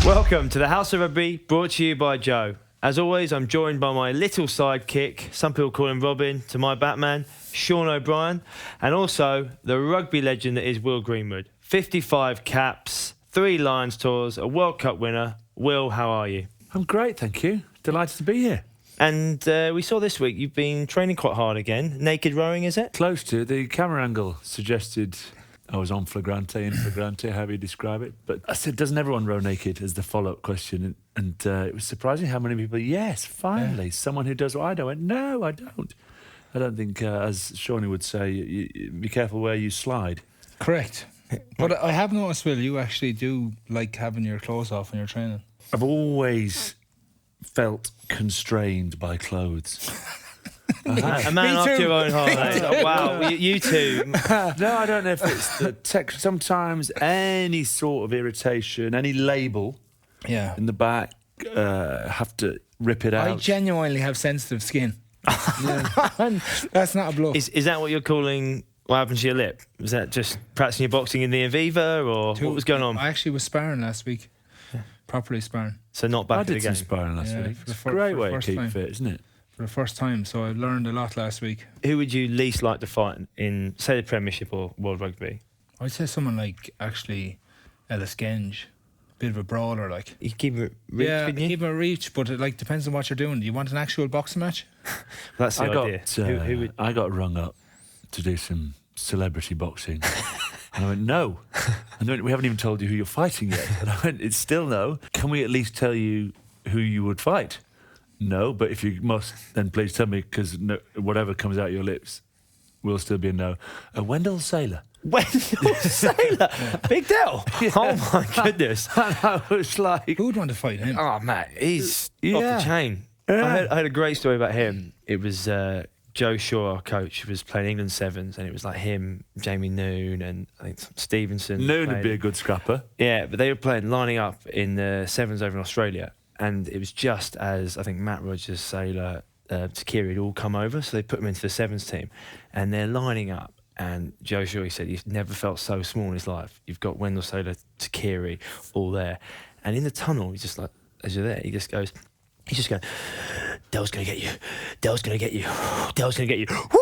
Welcome to the House of Rugby, brought to you by Joe. As always, I'm joined by my little sidekick, some people call him Robin, to my Batman, Sean O'Brien, and also the rugby legend that is Will Greenwood. 55 caps, 3 Lions tours, a World Cup winner. Will, how are you? I'm great, thank you. Delighted to be here. And we saw this week you've been training quite hard again. Naked rowing, is it? Close to. The camera angle suggested I was on flagrante, in flagrante, however you describe it. But I said, doesn't everyone row naked, as the follow-up question? And it was surprising how many people, yes, finally, someone who does what I do. I went, no, I don't. I don't think, as Shawnee would say, you be careful where you slide. Correct. But I have noticed, Will, you actually do like having your clothes off when you're training. I've always felt constrained by clothes. A man after your own heart, mate. Wow, you two. No, I don't know if it's the texture. Sometimes any sort of irritation, any label in the back, have to rip it out. I genuinely have sensitive skin. That's not a bluff. Is that what you're calling what happened to your lip? Was that just practicing your boxing in the Aviva, or what was going on? I actually was sparring last week. Properly sparring. So not back I at the did game. some sparring last week. It's a great way to keep fit, isn't it? For the first time, so I learned a lot last week. Who would you least like to fight in, say, the Premiership or World Rugby? I'd say someone like, actually, Ellis Genge. Bit of a brawler, like. You keep it reach, yeah, couldn't you? keep it reach, but it like depends on what you're doing. Do you want an actual boxing match? That's the idea. Who would... I got rung up to do some celebrity boxing. And I went, no. And we haven't even told you who you're fighting yet. And I went, it's still no. Can we at least tell you who you would fight? No, but if you must, then please tell me, because no, whatever comes out your lips will still be a no. Wendell Saylor. Wendell Saylor? Big deal. Yeah. Oh, my goodness. And I was like... Who would want to fight him? Oh, Matt, he's off the chain. Yeah. I heard a great story about him. It was Joe Shaw, our coach, was playing England Sevens, and it was like him, Jamie Noon, and I think Stevenson. Noon would be a good scrapper. Yeah, but they were playing, lining up in the Sevens over in Australia. And it was just as, I think, Matt Rogers, Saylor, Takiri had all come over, so they put them into the Sevens team. And they're lining up, and Joe Shaw, he said, he's never felt so small in his life. You've got Wendell Saylor, Takiri, all there. And in the tunnel, he's just like, as you're there, he's just going, Dell's going to get you. Dell's going to get you. Dell's going to get you. Woo!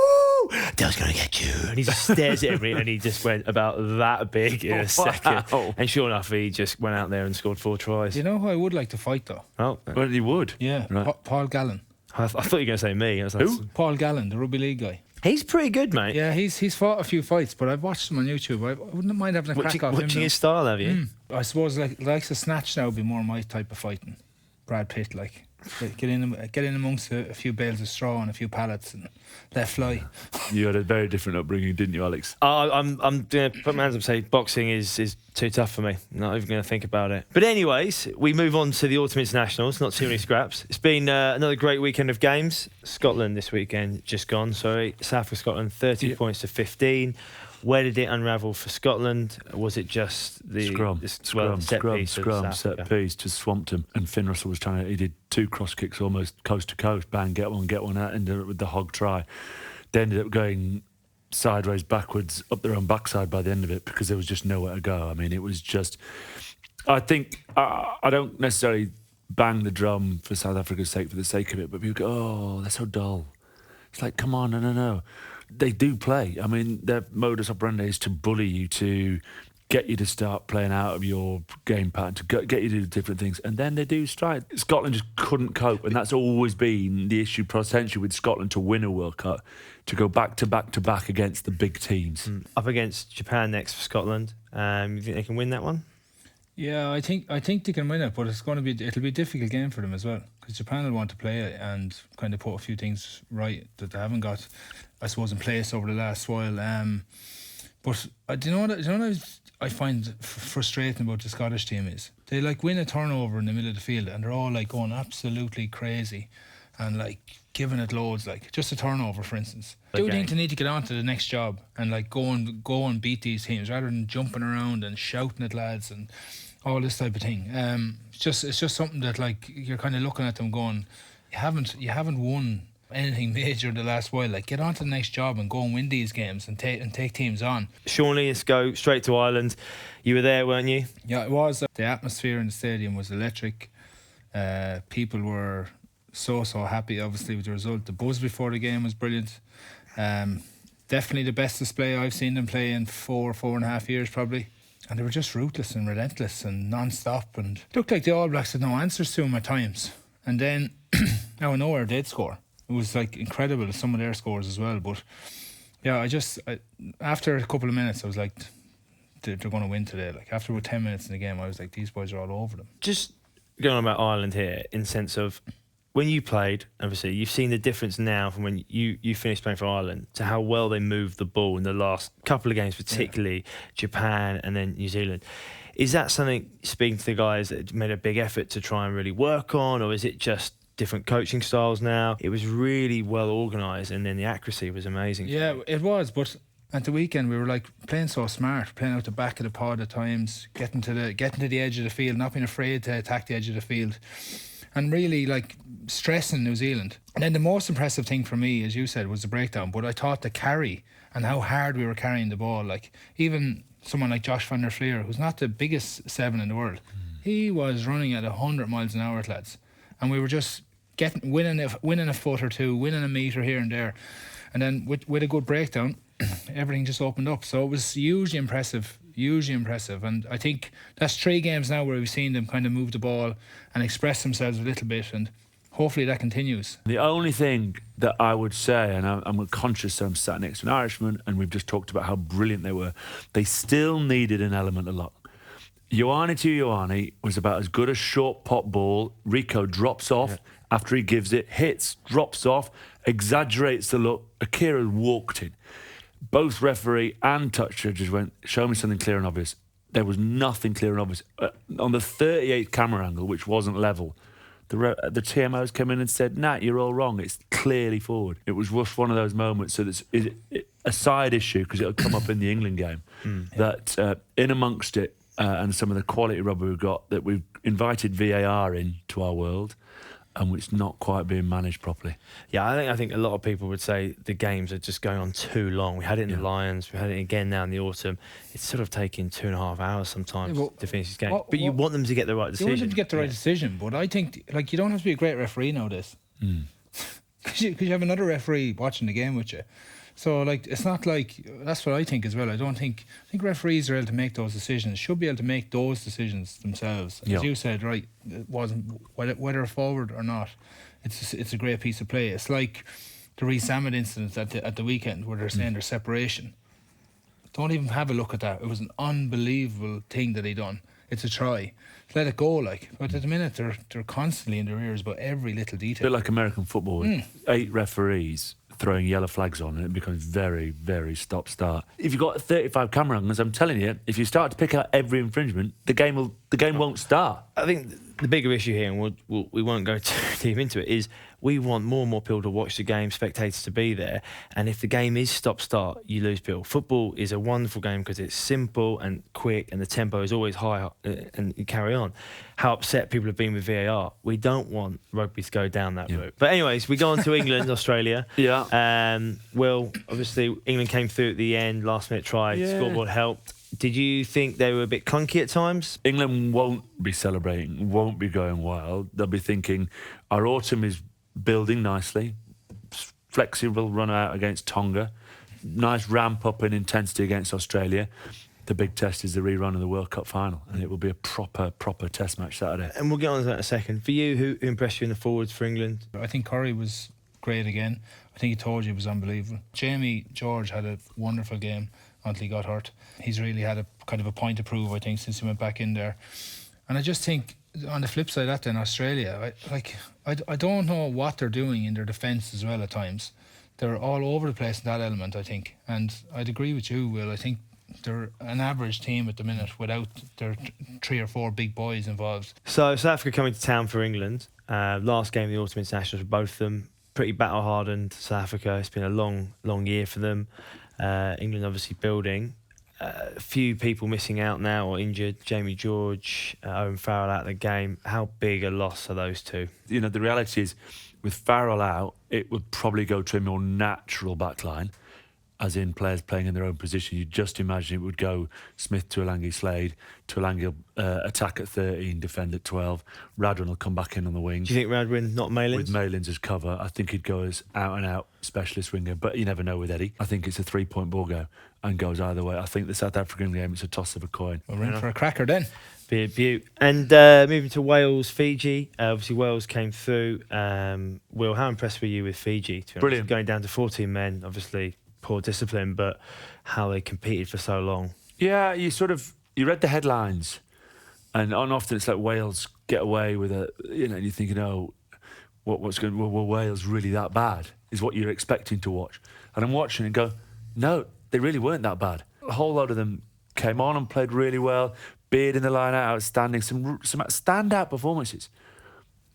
Dell's going to get you. And he just stares at everything, and he just went about that big in a second. And sure enough, he just went out there and scored 4 tries. You know who I would like to fight, though? Oh. Well, he would. Yeah, right. Paul Gallen. I thought you were going to say me. I was like, who? Paul Gallen, the rugby league guy. He's pretty good, mate. Yeah, he's fought a few fights, but I've watched him on YouTube. I wouldn't mind having a crack off him. Watching his style, have you? I suppose likes a snatch now would be more my type of fighting. Brad Pitt, like. Get in amongst a few bales of straw and a few pallets and let fly. You had a very different upbringing, didn't you, Alex? I'm going to put my hands up and say boxing is too tough for me. I'm not even going to think about it. But anyways, we move on to the Autumn Internationals. Not too many scraps. It's been another great weekend of games. Scotland this weekend, just gone, sorry. South of Scotland, 30 points to 15. Where did it unravel for Scotland? Was it just the scrum set piece just swamped him? And Finn Russell was he did 2 cross kicks almost coast to coast, bang, get one out, ended up with the hog try. They ended up going sideways, backwards, up their own backside by the end of it because there was just nowhere to go. I mean, it was just... I think I don't necessarily bang the drum for South Africa's sake for the sake of it, but people go, oh, they're so dull. It's like, come on, no. They do play. I mean, their modus operandi is to bully you, to get you to start playing out of your game pattern, to get you to do different things, and then they do strike. Scotland just couldn't cope, and that's always been the issue potentially with Scotland to win a World Cup, to go back to back against the big teams. Up against Japan next for Scotland. You think they can win that one? Yeah, I think they can win it, but it'll be a difficult game for them as well, because Japan will want to play it and kind of put a few things right that they haven't got, I suppose, in place over the last while. But do you know what I find frustrating about the Scottish team is they like win a turnover in the middle of the field and they're all like going absolutely crazy and like giving it loads, like just a turnover, for instance. Okay. Do think they need to get on to the next job and like go and beat these teams rather than jumping around and shouting at lads and all this type of thing. It's just something that like you're kind of looking at them going, you haven't won anything major in the last while. Like, get on to the next job and go and win these games and take teams on. Shawnee, let's go straight to Ireland. You were there, weren't you? Yeah, it was. The atmosphere in the stadium was electric. People were so happy, obviously, with the result. The buzz before the game was brilliant. Definitely the best display I've seen them play in 4.5 years probably. And they were just ruthless and relentless and non-stop, and looked like the All Blacks had no answers to them at times. And then out of nowhere they'd score. It was like incredible, some of their scores as well. But yeah, after a couple of minutes I was like, they're going to win today. Like, after about 10 minutes in the game I was like, these boys are all over them. Just going on about Ireland here, in sense of when you played, obviously you've seen the difference now from when you finished playing for Ireland to how well they moved the ball in the last couple of games, particularly Japan and then New Zealand. Is that something, speaking to the guys, that made a big effort to try and really work on, or is it just different coaching styles now? It was really well organised, and then the accuracy was amazing. Yeah, it was, but at the weekend we were like playing so smart, playing out the back of the pod at times, getting to the edge of the field, not being afraid to attack the edge of the field, and really like stressing New Zealand. And then the most impressive thing for me, as you said, was the breakdown. But I thought the carry and how hard we were carrying the ball. Like, even someone like Josh van der Fleer, who's not the biggest 7 in the world, he was running at 100 miles an hour, lads. And we were just winning a foot or two, winning a metre here and there. And then with a good breakdown, everything just opened up. So it was hugely impressive. And I think that's 3 games now where we've seen them kind of move the ball and express themselves a little bit, and hopefully that continues. The only thing that I would say, and I'm conscious that I'm sat next to an Irishman and we've just talked about how brilliant they were, they still needed an element of luck. Ioane to Ioane was about as good as short pop ball. Rico drops off after he gives it, hits, drops off, exaggerates the look. Akira walked in. Both referee and touch judges went, show me something clear and obvious. There was nothing clear and obvious. On the 38th camera angle, which wasn't level, the TMOs came in and said, Nat, you're all wrong. It's clearly forward. It was just one of those moments. So that's a side issue, because it'll come up in the England game, that in amongst it and some of the quality rugby we've got, that we've invited VAR into our world, and it's not quite being managed properly. Yeah, I think a lot of people would say the games are just going on too long. We had it in the Lions, we had it again now in the autumn. It's sort of taking 2.5 hours sometimes to finish this game. But you want them to get the right decision. You want them to get the right decision, but I think, like, you don't have to be a great referee nowadays. Because you have another referee watching the game with you. So, like, it's not like, that's what I think as well. I think referees are able to make those decisions, should be able to make those decisions themselves. As you said, right, it wasn't, whether forward or not, it's a great piece of play. It's like the Reece Salmon incident at the weekend, where they're saying there's separation. Don't even have a look at that. It was an unbelievable thing that he done. It's a try. Let it go, like. But at the minute, they're constantly in their ears about every little detail. A bit like American football, with 8 referees throwing yellow flags on, and it becomes very, very stop-start. If you've got 35 camera angles, I'm telling you, if you start to pick out every infringement, the game won't start. I think the bigger issue here, and we won't go too deep into it, is we want more and more people to watch the game, spectators to be there, and if the game is stop-start, you lose people. Football is a wonderful game because it's simple and quick, and the tempo is always high, and you carry on. How upset people have been with VAR. We don't want rugby to go down that route. But anyways, we go on to England, Australia. Will, obviously, England came through at the end, last-minute try, scoreboard helped. Did you think they were a bit clunky at times? England won't be celebrating, won't be going wild. They'll be thinking, our autumn is building nicely, flexible run out against Tonga, nice ramp up in intensity against Australia. The big test is the rerun of the World Cup final, and it will be a proper test match Saturday. And we'll get on to that in a second. For you, who impressed you in the forwards for England? I think Curry was great again. I think he told you it was unbelievable. Jamie George had a wonderful game until he got hurt. He's really had a kind of a point to prove, I think, since he went back in there. And I just think, on the flip side of that, in Australia, I don't know what they're doing in their defence as well at times. They're all over the place in that element, I think. And I'd agree with you, Will. I think they're an average team at the minute without their 3 or 4 big boys involved. So South Africa coming to town for England. Last game of the Autumn Internationals for both of them. Pretty battle-hardened South Africa. It's been a long year for them. England obviously building. A few people missing out now or injured. Jamie George, Owen Farrell out of the game. How big a loss are those two? You know, the reality is with Farrell out, it would probably go to a more natural backline, as in players playing in their own position. You'd just imagine it would go Smith to Alangi Slade, to Alangi attack at 13, defend at 12. Radwin will come back in on the wing. Do you think Radwin, not Malins? With Malins as cover, I think he'd go as out-and-out specialist winger, but you never know with Eddie. I think it's a 3-point ball go and goes either way. I think the South African game, it's a toss of a coin. We're in for a cracker then. Be a beaut. And moving to Wales, Fiji. Obviously, Wales came through. Will, how impressed were you with Fiji? Brilliant. Going down to 14 men, obviously poor discipline, but how they competed for so long. Yeah, you read the headlines, and often it's like Wales get away with and you're thinking, were Wales really that bad? Is what you're expecting to watch. And I'm watching and go, no, they really weren't that bad. A whole load of them came on and played really well. Beard in the line out, outstanding, some standout performances.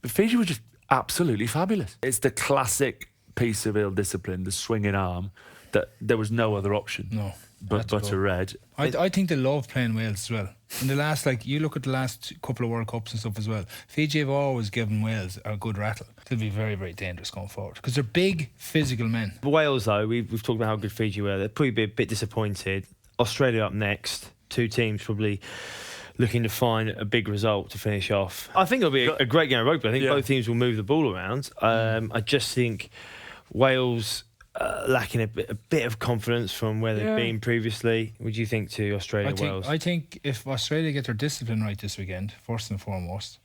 But Fiji was just absolutely fabulous. It's the classic piece of ill discipline, the swinging arm, that there was no other option. No. But a red. I think they love playing Wales as well. In the last, you look at the last couple of World Cups and stuff as well, Fiji have always given Wales a good rattle. They'll be very, very dangerous going forward because they're big, physical men. For Wales, though, we've talked about how good Fiji were. They'll probably be a bit disappointed. Australia up next. Two teams probably looking to find a big result to finish off. I think it'll be a great game of rugby. I think both teams will move the ball around. I just think Wales lacking a bit of confidence from where they've been previously. What do you think to Australia, Wales? I think if Australia get their discipline right this weekend, first and foremost,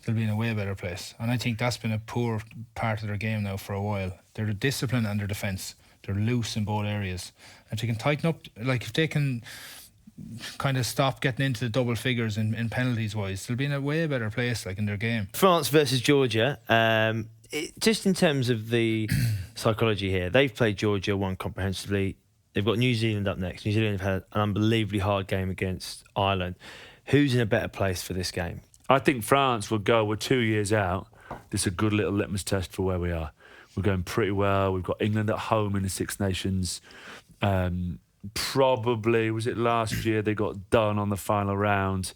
they'll be in a way better place. And I think that's been a poor part of their game now for a while. Their discipline and their defence. They're loose in both areas. And if they can tighten up, if they can kind of stop getting into the double figures in penalties wise, they'll be in a way better place in their game. France versus Georgia. Just in terms of the psychology here, they've played Georgia, won comprehensively. They've got New Zealand up next. New Zealand have had an unbelievably hard game against Ireland. Who's in a better place for this game? I think France will go. We're 2 years out. This is a good little litmus test for where we are. We're going pretty well. We've got England at home in the Six Nations. Probably, was it last year they got done on the final round?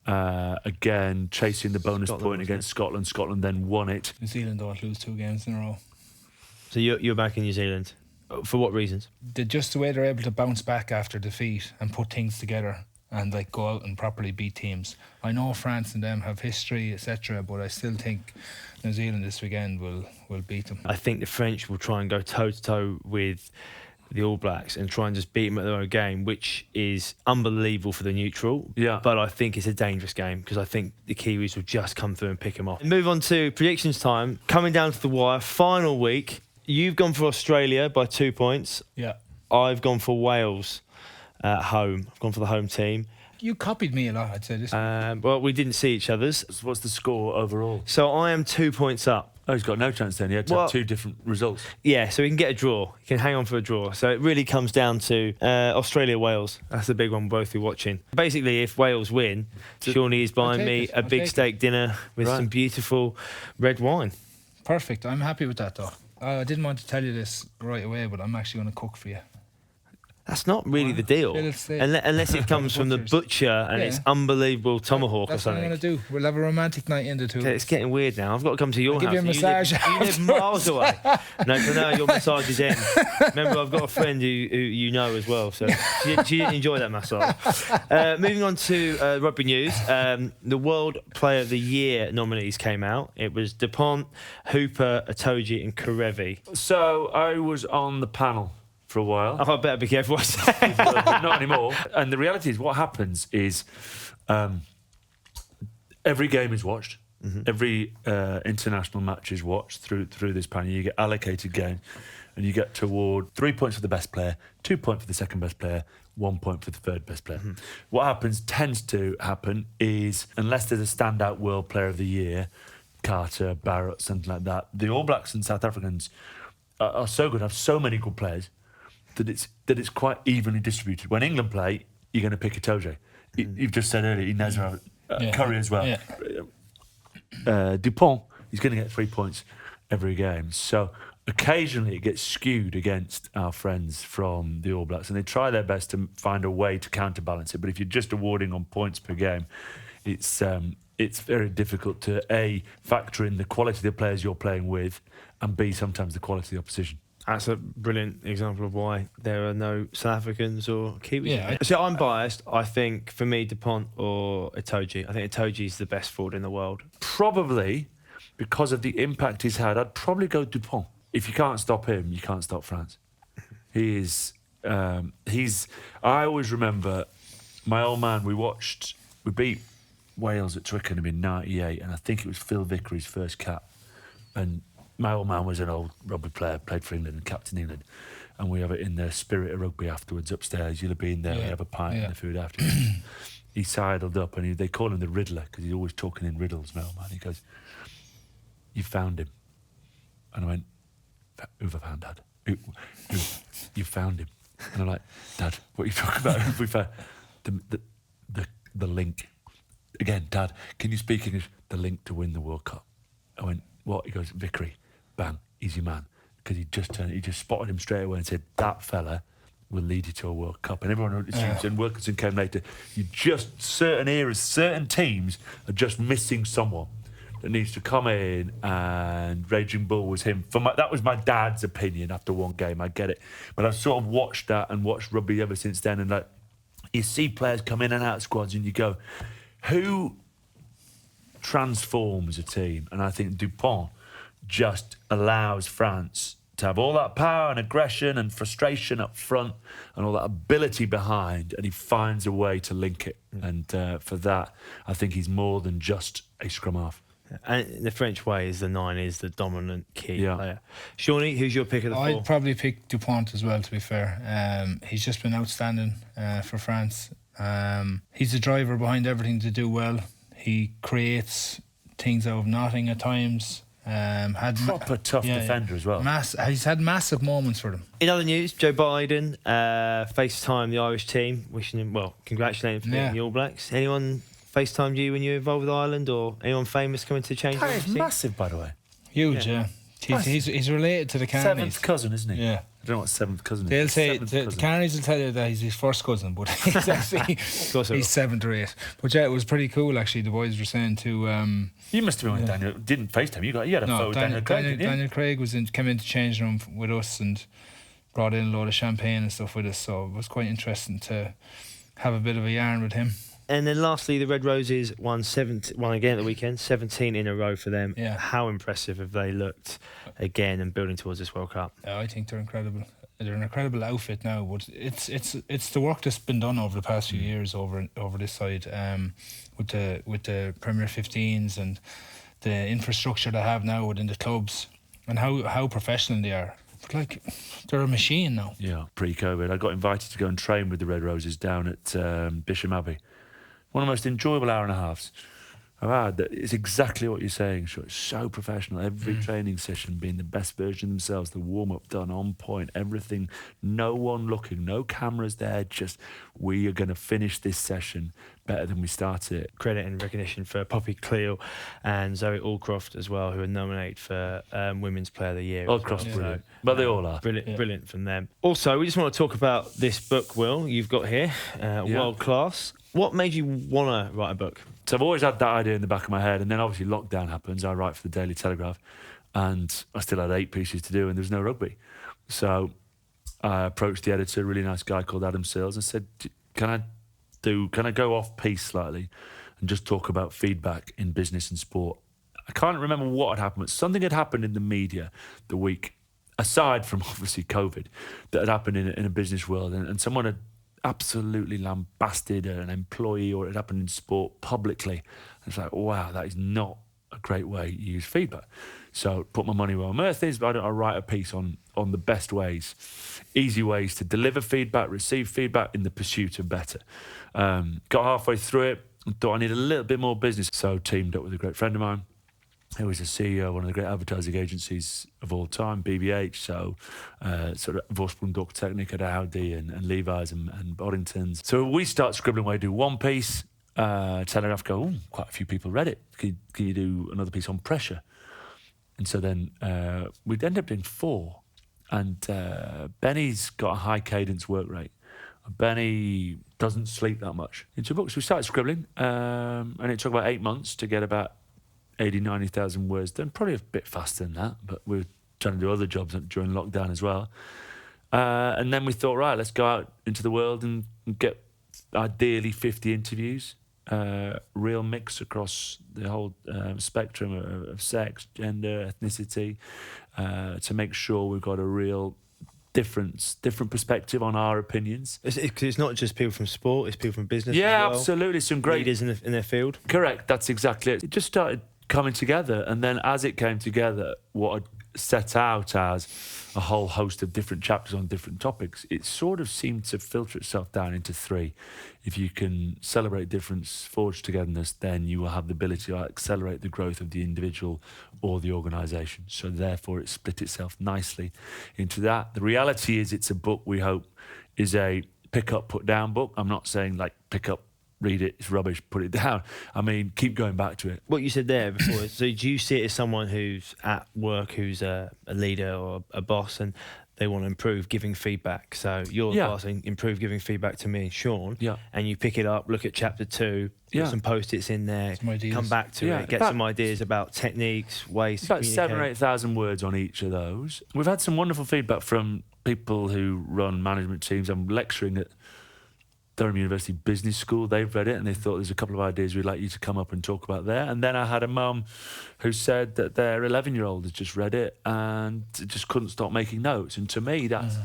Again, chasing the bonus point against Scotland. Scotland then won it. New Zealand don't lose 2 games in a row. So you're back in New Zealand. For what reasons? Just the way they're able to bounce back after defeat and put things together and go out and properly beat teams. I know France and them have history, etc., but I still think New Zealand this weekend will beat them. I think the French will try and go toe-to-toe with the All Blacks and try and just beat them at their own game, which is unbelievable for the neutral. Yeah. But I think it's a dangerous game because I think the Kiwis will just come through and pick them off. Move on to predictions time. Coming down to the wire, final week. You've gone for Australia by 2 points. Yeah. I've gone for Wales at home. I've gone for the home team. You copied me a lot, I'd say this week. Well, we didn't see each other's. What's the score overall? So I am 2 points up. Oh, he's got no chance then. He had to have 2 different results. Yeah, so he can get a draw. He can hang on for a draw. So it really comes down to Australia-Wales. That's the big one both are watching. Basically, if Wales win, Shawnee is buying me a big steak dinner with some beautiful red wine. Perfect. I'm happy with that, though. I didn't want to tell you this right away, but I'm actually going to cook for you. That's not really the deal. Unless it comes from the butcher and it's unbelievable tomahawk or something. That's what I'm going to do. We'll have a romantic night in the two. Okay, it's getting weird now. I've got to come to your house. Give you a massage. You live miles away. No, your massage is in. Remember, I've got a friend who you know as well, so she didn't enjoy that massage. Moving on to rugby news. The World Player of the Year nominees came out. It was DuPont, Hooper, Itoje and Karevi. So I was on the panel for a while. I better be careful what I say. Not anymore. And the reality is what happens is every game is watched. Mm-hmm. Every international match is watched through this panel. You get allocated games and you get to award 3 points for the best player, 2 points for the second best player, 1 point for the third best player. Mm-hmm. What tends to happen is, unless there's a standout World Player of the Year, Carter, Barrett, something like that, the All Blacks and South Africans are so good, have so many good players, that it's quite evenly distributed. When England play, you're going to pick Itoje. You've just said earlier, Inez Curry as well. Yeah. Dupont, he's going to get 3 points every game. So occasionally it gets skewed against our friends from the All Blacks, and they try their best to find a way to counterbalance it. But if you're just awarding on points per game, it's it's very difficult to A, factor in the quality of the players you're playing with, and B, sometimes the quality of the opposition. That's a brilliant example of why there are no South Africans or Kiwis. Yeah. So I'm biased. I think for me, Dupont or Itoje. I think Itoje is the best forward in the world. Probably, because of the impact he's had, I'd probably go Dupont. If you can't stop him, you can't stop France. He is. I always remember my old man. We beat Wales at Twickenham in '98, and I think it was Phil Vickery's first cap. And my old man was an old rugby player, played for England and captain England. And we have it in the Spirit of Rugby afterwards upstairs. You'll have been there, we have a pint and the food afterwards. He sidled up and they call him the Riddler because he's always talking in riddles, my old man. He goes, "You found him." And I went, "Who've I found, Dad? Who, you found him?" And I'm like, "Dad, what are you talking about?" We found the link. Again, "Dad, can you speak English?" "The link to win the World Cup." I went, "What?" He goes, "Vickery, bang, he's your man." Because he just spotted him straight away and said, "That fella will lead you to a World Cup." And everyone assumes, and Wilkinson came later, certain eras, certain teams are just missing someone that needs to come in, and Raging Bull was him. That was my dad's opinion after one game, I get it. But I've sort of watched that and watched rugby ever since then, and like, you see players come in and out of squads and you go, who transforms a team? And I think Dupont just allows France to have all that power and aggression and frustration up front and all that ability behind, and he finds a way to link it. And for that, I think he's more than just a scrum half. And the French way is the 9 is the dominant key player. Shawnee, who's your pick of the 4? I'd probably pick Dupont as well, to be fair. He's just been outstanding for France. He's the driver behind everything to do well. He creates things out of nothing at times. Proper tough defender as well. He's had massive moments for them. In other news, Joe Biden FaceTimed the Irish team, wishing him, congratulating him for beating the All Blacks. Anyone FaceTimed you when you were involved with Ireland, or anyone famous coming to change? He's massive, by the way. Huge, yeah. He's related to the Carneys. 7th cousin, isn't he? Yeah. I don't know what 7th cousin is. They'll say the Carneys will tell you that he's his first cousin, but he's actually he's 7th or 8th. But yeah, it was pretty cool actually. The boys were saying to you must have been with Daniel. Didn't FaceTime. You had a photo with Daniel Craig, didn't you? Daniel Craig came into the changing room with us and brought in a load of champagne and stuff with us. So it was quite interesting to have a bit of a yarn with him. And then lastly, the Red Roses won again at the weekend, 17 in a row for them. Yeah. How impressive have they looked again and building towards this World Cup? Yeah, I think they're incredible. They're an incredible outfit now, but it's the work that's been done over the past few years over this side, with the Premier 15s and the infrastructure they have now within the clubs and how professional they are. But like, they're a machine now. Yeah, pre-COVID, I got invited to go and train with the Red Roses down at Bisham Abbey. One of the most enjoyable hour and a halves I've had. It's exactly what you're saying, sure. It's so professional. Every training session being the best version of themselves, the warm-up done on point, everything, no one looking, no cameras there, just we are going to finish this session better than we started it. Credit and recognition for Poppy Cleal and Zoe Allcroft as well, who are nominated for Women's Player of the Year. Allcroft's brilliant. But they all are. Brilliant from them. Also, we just want to talk about this book, Will, you've got here, World Class. What made you want to write a book? So I've always had that idea in the back of my head, and then obviously lockdown happens. I write for the Daily Telegraph, and I still had 8 pieces to do, and there's no rugby. So I approached the editor, a really nice guy called Adam Seals, and said, can I go off piece slightly and just talk about feedback in business and sport? I can't remember what had happened, but something had happened in the media the week, aside from obviously COVID, that had happened in a business world, and someone had absolutely lambasted an employee, or it had happened in sport publicly. And it's like, wow, that is not a great way to use feedback. So put my money where my mouth is. Why don't I write a piece on the best ways, easy ways to deliver feedback, receive feedback in the pursuit of better. Got halfway through it and thought I need a little bit more business. So teamed up with a great friend of mine who was the CEO of one of the great advertising agencies of all time, BBH, so sort of Vorsprung Technic at Audi and Levi's and Boddington's. So we start scribbling away, do one piece, Telegraph go, quite a few people read it. Can you do another piece on pressure? And so then we'd end up doing 4. And Benny's got a high cadence work rate. Benny doesn't sleep that much. Into books, we started scribbling, and it took about 8 months to get about 90,000 words done. Probably a bit faster than that, but we were trying to do other jobs during lockdown as well. And then we thought, right, let's go out into the world and get ideally 50 interviews, real mix across the whole spectrum of sex, gender, ethnicity, to make sure we've got a real different perspective on our opinions. It's not just people from sport, it's people from business. Yeah, as well. Absolutely. Some great leaders in their field. Correct. That's exactly it. It just started coming together, and then as it came together, what I'd set out as a whole host of different chapters on different topics, it sort of seemed to filter itself down into 3. If you can celebrate difference, forge togetherness, then you will have the ability to accelerate the growth of the individual or the organisation. So therefore it split itself nicely into that. The reality is it's a book we hope is a pick up, put down book. I'm not saying like pick up, read it, it's rubbish, put it down. I mean, keep going back to it. What you said there before, so do you see it as someone who's at work, who's a leader or a boss, and they want to improve giving feedback? So you're asking, improve giving feedback to me and Sean, and you pick it up, look at chapter 2, put some post-its in there, come back to it, get some ideas about techniques, ways to communicate. About 7,000 or 8,000 words on each of those. We've had some wonderful feedback from people who run management teams. I'm lecturing at Durham University Business School. They've read it and they thought there's a couple of ideas we'd like you to come up and talk about there. And then I had a mum who said that their 11-year-old has just read it and just couldn't stop making notes. And to me, that's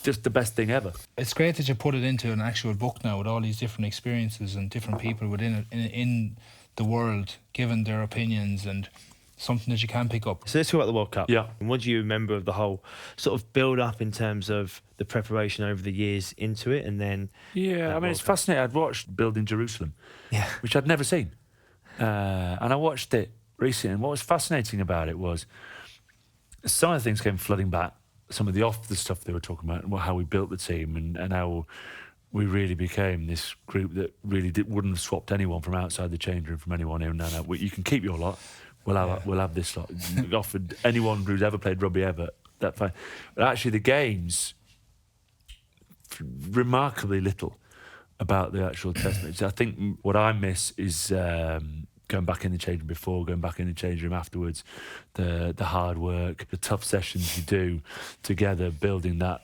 just the best thing ever. It's great that you put it into an actual book now with all these different experiences and different people within it, in the world, giving their opinions, and something that you can pick up. So let's talk about the World Cup. Yeah. And what do you remember of the whole sort of build up in terms of the preparation over the years into it, and then? Yeah, I mean, it's fascinating. I'd watched Building Jerusalem, which I'd never seen. And I watched it recently, and what was fascinating about it was some of the things came flooding back, some of the stuff they were talking about, and how we built the team, and how we really became this group that really wouldn't have swapped anyone from outside the change room from anyone in. No, you can keep your lot. We'll have this lot. Offered anyone who's ever played rugby ever, that fine. But actually the games, remarkably little about the actual test match. I think what I miss is going back in the change room before, going back in the change room afterwards, the hard work, the tough sessions you do together, building that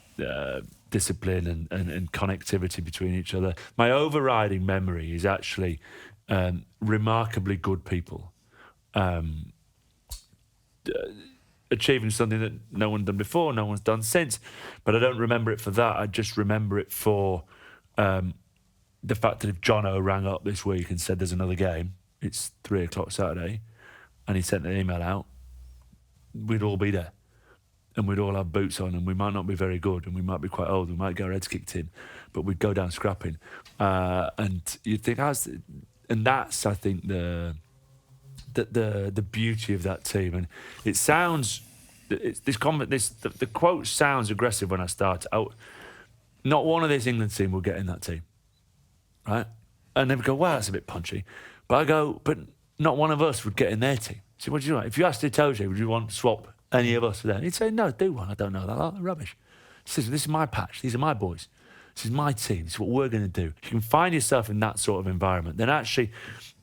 discipline and connectivity between each other. My overriding memory is actually remarkably good people achieving something that no one's done before, no one's done since. But I don't remember it for that. I just remember it for the fact that if Jono rang up this week and said there's another game, it's 3:00 Saturday, and he sent an email out, we'd all be there. And we'd all have boots on, and we might not be very good, and we might be quite old, we might get our heads kicked in, but we'd go down scrapping. And you'd think, and that's, I think, the beauty of that team. And it sounds, the quote sounds aggressive when I start out. Not one of this England team will get in that team, right? And they would go, wow, that's a bit punchy. But I go, but not one of us would get in their team. So what do you want? If you asked Itoje, would you want to swap any of us for them? He'd say, no, do one. I don't know that. Oh, rubbish. He says, this is my patch. These are my boys. This is my team. This is what we're going to do. If you can find yourself in that sort of environment, then actually,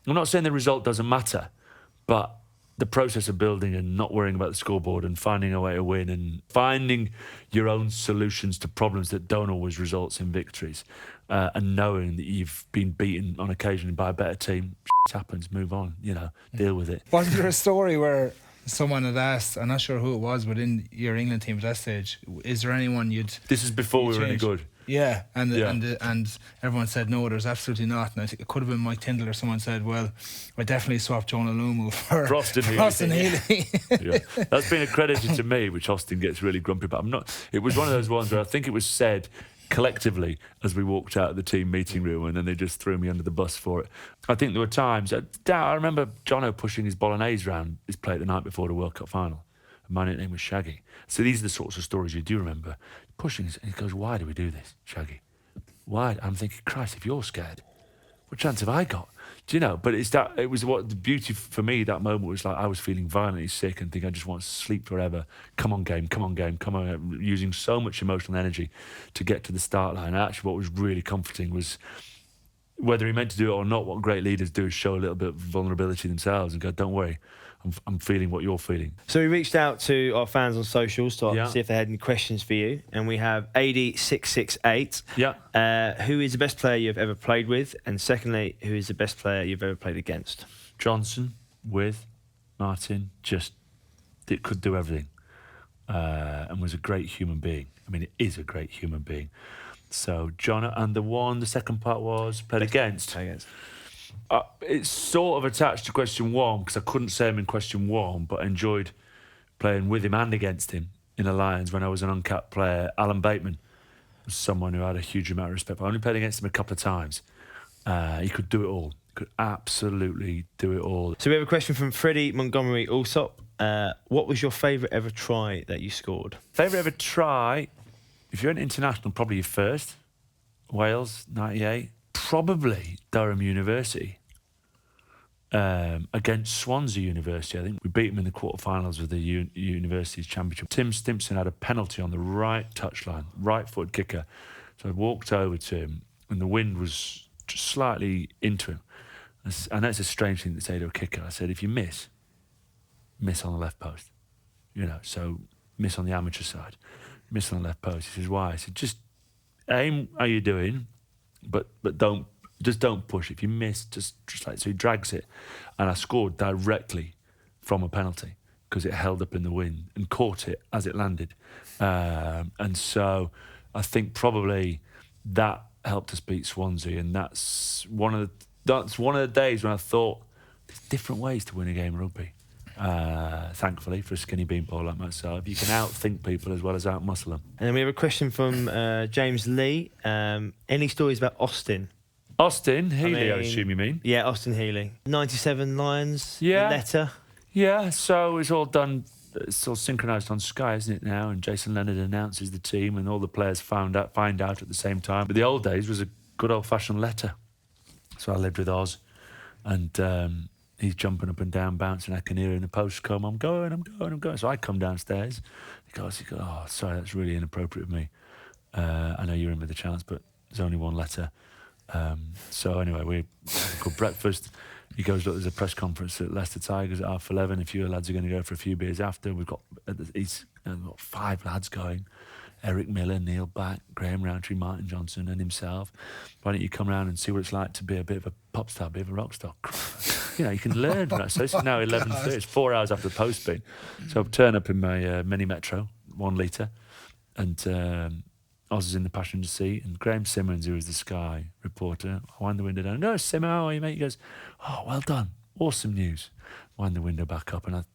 I'm not saying the result doesn't matter, but the process of building and not worrying about the scoreboard and finding a way to win and finding your own solutions to problems that don't always result in victories, and knowing that you've been beaten on occasion by a better team, happens, move on, deal with it. Wasn't there a story where someone had asked, I'm not sure who it was, but in your England team at that stage, is there anyone This is before we were any good. Yeah, and everyone said no, there's absolutely not. And I think it could have been Mike Tyndall or someone said, well, I definitely swapped Jonah Lumu for Frost and Healey. Yeah. That's been accredited to me, which Austin gets really grumpy about. It was one of those ones where I think it was said collectively as we walked out of the team meeting room, and then they just threw me under the bus for it. I think there were times, I remember Jono pushing his bolognese round his plate the night before the World Cup final. And my nickname was Shaggy. So these are the sorts of stories you do remember. Pushing, and he goes, why do we do this, Shaggy? Why? I'm thinking, Christ, if you're scared, what chance have I got? Do you know? But it was what the beauty for me that moment was like. I was feeling violently sick and think I just want to sleep forever. Come on, game, come on, game, come on. Using so much emotional energy to get to the start line. And actually, what was really comforting was, whether he meant to do it or not, what great leaders do is show a little bit of vulnerability themselves and go, don't worry, I'm feeling what you're feeling. So we reached out to our fans on socials to see if they had any questions for you. And we have AD668. Yeah. Who is the best player you've ever played with? And secondly, who is the best player you've ever played against? Johnson with Martin, it could do everything. And was a great human being. I mean, it is a great human being. So John, and the second part was played against. It's sort of attached to question one because I couldn't say him in question one, but I enjoyed playing with him and against him in Alliance when I was an uncapped player. Alan Bateman was someone who I had a huge amount of respect for. I only played against him a couple of times. He could do it all. Could absolutely do it all. So we have a question from Freddie Montgomery Allsop. What was your favourite ever try that you scored? Favourite ever try? If you're an international, probably your first. Wales, 98. Probably Durham University. Against Swansea University. I think we beat them in the quarterfinals of the University's Championship. Tim Stimpson had a penalty on the right touchline, right foot kicker. So I walked over to him and the wind was just slightly into him. I know it's a strange thing to say to a kicker. I said, if you miss on the left post. So miss on the amateur side. Miss on the left post. He says, why? I said, just aim how you're doing, but don't push. If you miss, just like, so he drags it. And I scored directly from a penalty because it held up in the wind and caught it as it landed. And so I think probably that helped us beat Swansea. And that's one of the days when I thought there's different ways to win a game of rugby. Thankfully, for a skinny beanpole like myself, you can outthink people as well as outmuscle them. And then we have a question from James Lee. Any stories about Austin? Austin Healey, I assume you mean? Yeah, Austin Healey. 97 Lions, letter. Yeah, so it's all done, it's all synchronised on Sky, isn't it now? And Jason Leonard announces the team and all the players find out at the same time. But the old days was a good old-fashioned letter. So I lived with Oz and he's jumping up and down, bouncing. I can hear in the post come, I'm going. So I come downstairs. He goes, oh, sorry, that's really inappropriate of me. I know you're in with a chance, but there's only one letter. So anyway, we had breakfast. He goes, look, there's a press conference at Leicester Tigers at 11:30. A few lads are going to go for a few beers after. We've got 5 lads going. Eric Miller, Neil Back, Graham Rowntree, Martin Johnson and himself. Why don't you come round and see what it's like to be a bit of a pop star, a bit of a rock star? You can learn from that. So this is now 11:30. It's 4 hours after the post been. So I've turned up in my mini Metro, 1 litre, and Oz is in the passenger seat, and Graham Simmons, who was the Sky reporter, I wind the window down. No, Simmo, how are you, mate? He goes, oh, well done. Awesome news. Wind the window back up, and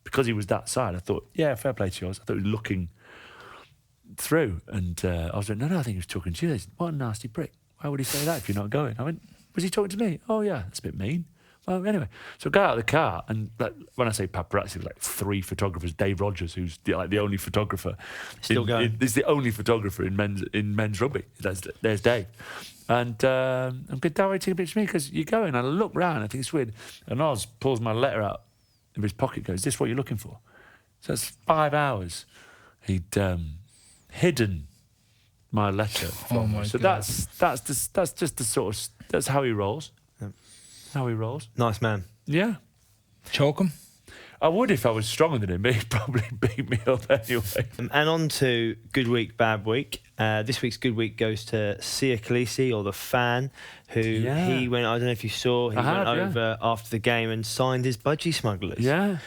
because he was that side, I thought, yeah, fair play to yours. I thought he was looking through, and I was like, no, I think he was talking to you. They said, what a nasty prick. Why would he say that if you're not going? I went, was he talking to me? Oh, yeah, that's a bit mean. Well, anyway, so I got out of the car, and when I say paparazzi, it was 3 photographers. Dave Rogers, who's the only photographer, still going. He's the only photographer in men's rugby. There's Dave, and I'm good. Don't worry, take a picture of me because you're going. And I look round, I think it's weird, and Oz pulls my letter out of his pocket. Goes, is this what you're looking for? So that's 5 hours. He'd hidden my letter. Oh my so God. that's just the sort of that's how he rolls. How he rolls. Nice man. Yeah. Choke him? I would if I was stronger than him, but he'd probably beat me up anyway. And on to Good Week, Bad Week. This week's Good Week goes to Sia Khaleesi, or the fan, who he went, I don't know if you saw, he went over after the game and signed his budgie smugglers. Yeah.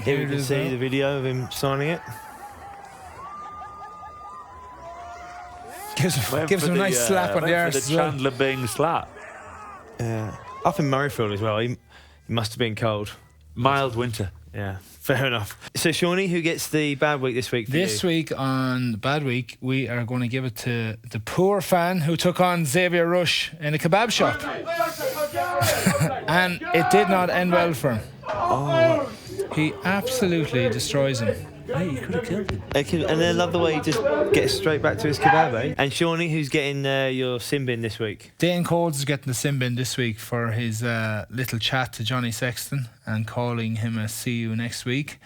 Here we can see the video of him signing it. Gives him a nice slap on the arse. The Chandler Bing slap. Yeah. Up in Murrayfield as well. He must have been cold. Mild winter. Yeah, fair enough. So, Shawnee, who gets the bad week this week for This week on Bad Week, we are going to give it to the poor fan who took on Xavier Rush in a kebab shop. And it did not end well for him. Oh. He absolutely destroys him. Hey, you could have killed him. And I love the way he just gets straight back to his kebab, eh? And Shawnee, who's getting your sin bin this week? Dane Coles is getting the sin bin this week for his little chat to Johnny Sexton and calling him a see you next week.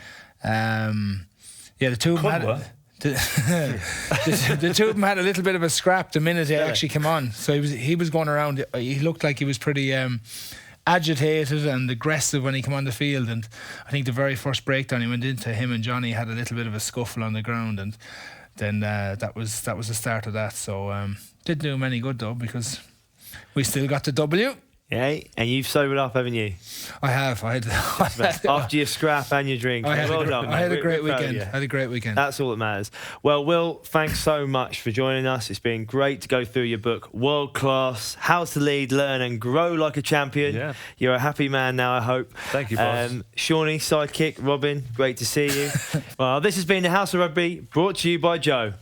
The two of them had the two of them had a little bit of a scrap the minute they actually came on. So he was going around. He looked like he was pretty agitated and aggressive when he came on the field. And I think the very first breakdown he went into, him and Johnny had a little bit of a scuffle on the ground, and then that was the start of that. So didn't do him any good though, because we still got the W. Yeah, and you've sobered up, haven't you? I have. After your scrap and your drink. Well done. I had a great weekend. That's all that matters. Well, Will, thanks so much for joining us. It's been great to go through your book, World Class, How to Lead, Learn and Grow Like a Champion. Yeah. You're a happy man now, I hope. Thank you, boss. Shawnee, sidekick, Robin, great to see you. Well, this has been the House of Rugby, brought to you by Joe.